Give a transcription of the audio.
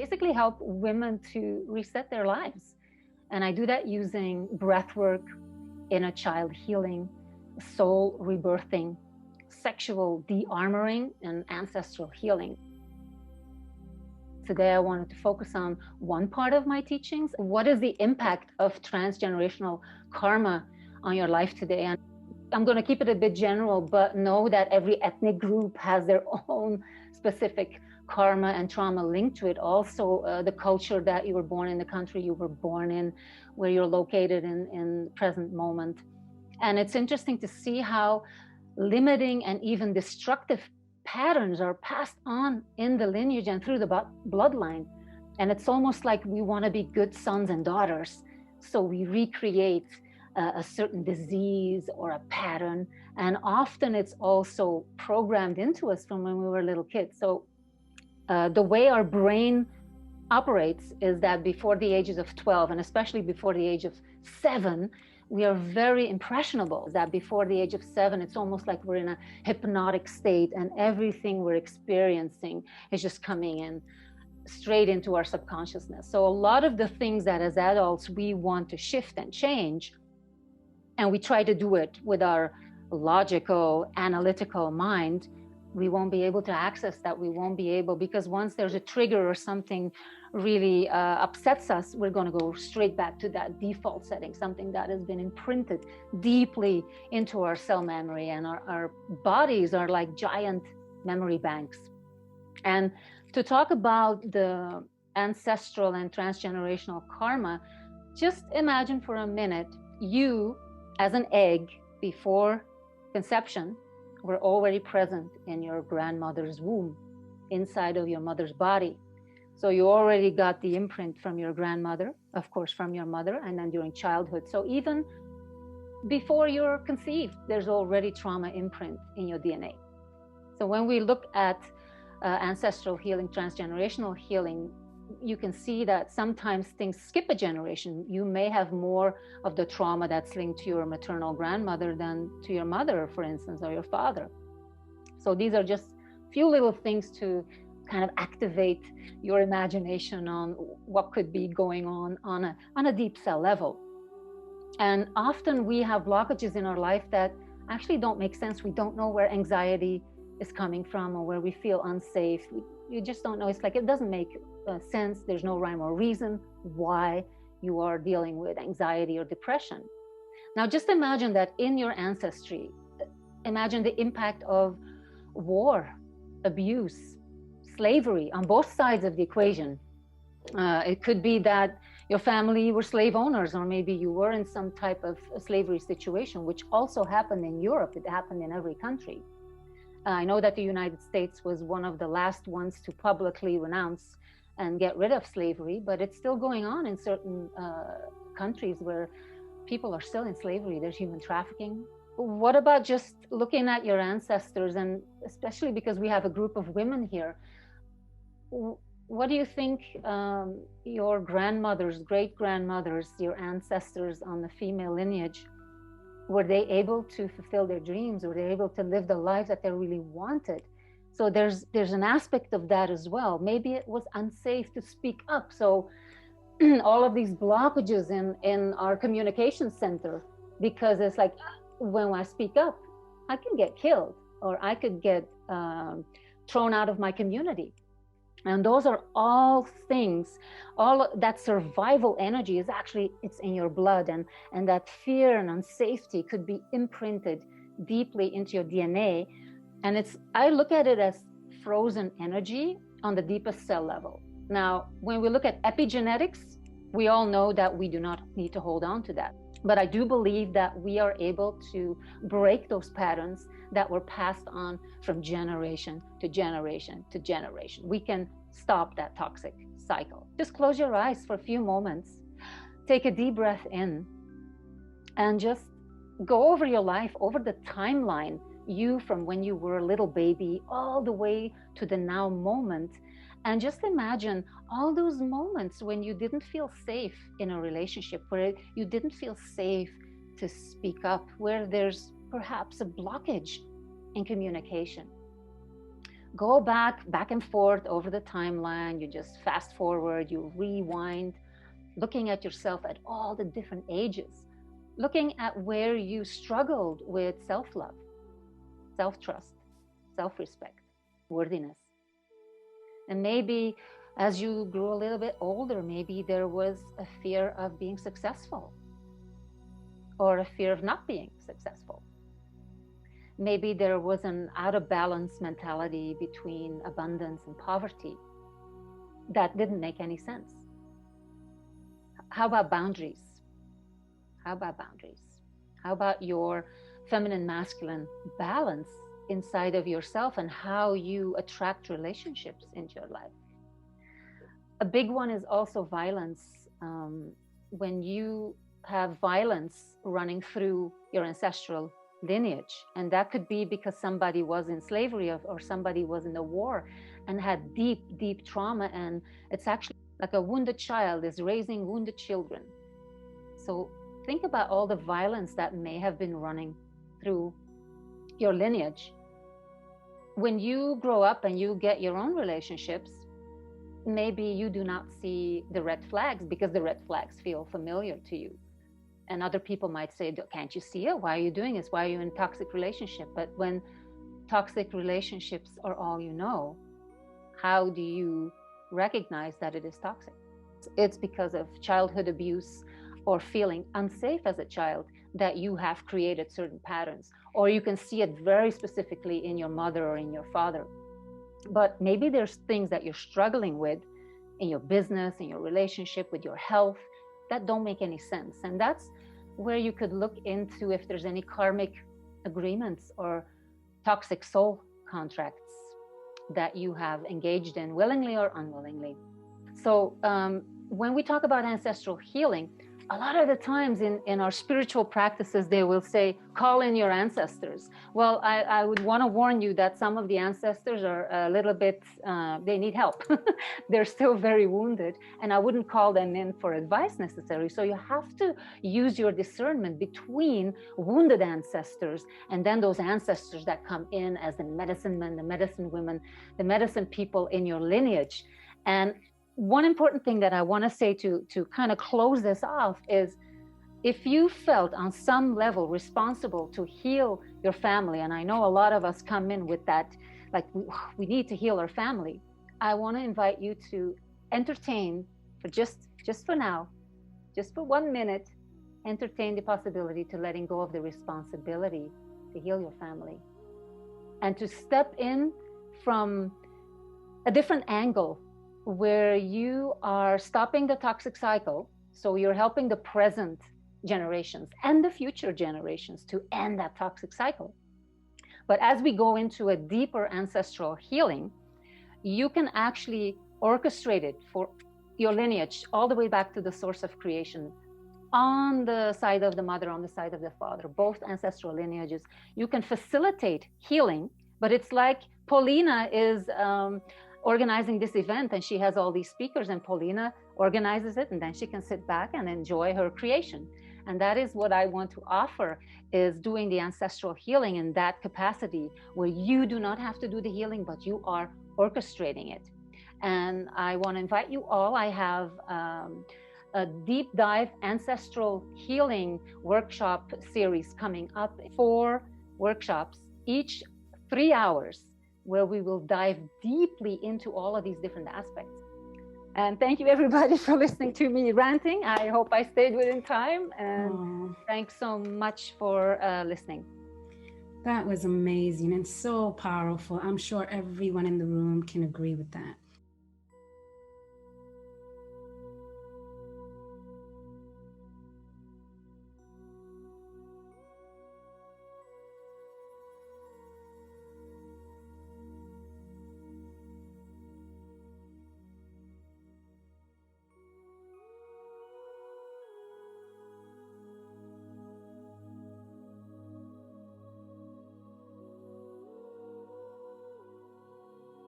basically help women to reset their lives. And I do that using breath work, inner child healing, soul rebirthing, sexual de-armoring, and ancestral healing. Today, I wanted to focus on one part of my teachings. What is the impact of transgenerational karma on your life today? And I'm going to keep it a bit general, but know that every ethnic group has their own specific karma and trauma linked to it. Also, the culture that you were born in, the country you were born in, where you're located in the present moment. And it's interesting to see how limiting and even destructive patterns are passed on in the lineage and through the bloodline. And it's almost like we want to be good sons and daughters. So we recreate a certain disease or a pattern. And often it's also programmed into us from when we were little kids. So the way our brain operates is that before the ages of 12, and especially before the age of 7, we are very impressionable. That before the age of 7, it's almost like we're in a hypnotic state, and everything we're experiencing is just coming in straight into our subconsciousness. So a lot of the things that as adults we want to shift and change, and we try to do it with our logical, analytical mind, we won't be able to access that. We won't be able, because once there's a trigger or something really upsets us, we're going to go straight back to that default setting, something that has been imprinted deeply into our cell memory. And our bodies are like giant memory banks. And to talk about the ancestral and transgenerational karma, just imagine for a minute, you as an egg before conception were already present in your grandmother's womb, inside of your mother's body. So you already got the imprint from your grandmother, of course, from your mother, and then during childhood. So even before you're conceived, there's already trauma imprint in your DNA. So when we look at ancestral healing, transgenerational healing, you can see that sometimes things skip a generation. You may have more of the trauma that's linked to your maternal grandmother than to your mother, for instance, or your father. So these are just few little things to kind of activate your imagination on what could be going on a deep cell level. And often we have blockages in our life that actually don't make sense. We don't know where anxiety is coming from or where we feel unsafe. You just don't know. It's like it doesn't make sense. There's no rhyme or reason why you are dealing with anxiety or depression. Now just imagine that in your ancestry, imagine the impact of war, abuse, slavery on both sides of the equation. It could be that your family were slave owners, or maybe you were in some type of slavery situation, which also happened in Europe. It happened in every country. I know that the United States was one of the last ones to publicly renounce and get rid of slavery, but it's still going on in certain countries where people are still in slavery. There's human trafficking. What about just looking at your ancestors, and especially because we have a group of women here, what do you think your grandmothers, great-grandmothers, your ancestors on the female lineage, were they able to fulfill their dreams? Were they able to live the life that they really wanted? So there's an aspect of that as well. Maybe it was unsafe to speak up. So all of these blockages in our communication center, because it's like, when I speak up, I can get killed, or I could get thrown out of my community. And those are all things, all that survival energy is actually, it's in your blood, and that fear and unsafety could be imprinted deeply into your DNA. And I look at it as frozen energy on the deepest cell level. Now, when we look at epigenetics, we all know that we do not need to hold on to that. But I do believe that we are able to break those patterns that were passed on from generation to generation to generation. We can stop that toxic cycle. Just close your eyes for a few moments, take a deep breath in, and just go over your life, over the timeline, you from when you were a little baby all the way to the now moment. And just imagine all those moments when you didn't feel safe in a relationship, where you didn't feel safe to speak up, where there's perhaps a blockage in communication. go back and forth over the timeline. You just fast forward, you rewind, looking at yourself at all the different ages, looking at where you struggled with self-love, self-trust, self-respect, worthiness. And maybe as you grew a little bit older, maybe there was a fear of being successful or a fear of not being successful. Maybe there was an out of balance mentality between abundance and poverty that didn't make any sense. How about boundaries? How about boundaries? How about your feminine masculine balance inside of yourself and how you attract relationships into your life? A big one is also violence. When you have violence running through your ancestral lineage, and that could be because somebody was in slavery or somebody was in a war and had deep trauma, and it's actually like a wounded child is raising wounded children. So think about all the violence that may have been running through your lineage. When you grow up and you get your own relationships, maybe you do not see the red flags because the red flags feel familiar to you. And other people might say, can't you see it? Why are you doing this? Why are you in a toxic relationship? But when toxic relationships are all you know, how do you recognize that it is toxic? It's because of childhood abuse or feeling unsafe as a child that you have created certain patterns, or you can see it very specifically in your mother or in your father. But maybe there's things that you're struggling with in your business, in your relationship, with your health, that don't make any sense. And that's where you could look into if there's any karmic agreements or toxic soul contracts that you have engaged in willingly or unwillingly. So when we talk about ancestral healing, a lot of the times in our spiritual practices, they will say, call in your ancestors. Well, I would want to warn you that some of the ancestors are a little bit, they need help. They're still very wounded, and I wouldn't call them in for advice necessarily. So you have to use your discernment between wounded ancestors and then those ancestors that come in as the medicine men, the medicine women, the medicine people in your lineage. And one important thing that I want to say to kind of close this off is, if you felt on some level responsible to heal your family, and I know a lot of us come in with that, like we need to heal our family, I want to invite you to entertain for just for now, just for 1 minute, entertain the possibility to letting go of the responsibility to heal your family and to step in from a different angle, where you are stopping the toxic cycle. So you're helping the present generations and the future generations to end that toxic cycle. But as we go into a deeper ancestral healing, you can actually orchestrate it for your lineage all the way back to the source of creation, on the side of the mother, on the side of the father, both ancestral lineages. You can facilitate healing, but it's like Paulina is organizing this event, and she has all these speakers, and Paulina organizes it, and then she can sit back and enjoy her creation. And that is what I want to offer, is doing the ancestral healing in that capacity, where you do not have to do the healing, but you are orchestrating it. And I want to invite you all. I have a deep dive ancestral healing workshop series coming up, 4 workshops, each 3 hours, where we will dive deeply into all of these different aspects. And thank you everybody for listening to me ranting. I hope I stayed within time, and thanks so much for listening. That was amazing and so powerful. I'm sure everyone in the room can agree with that.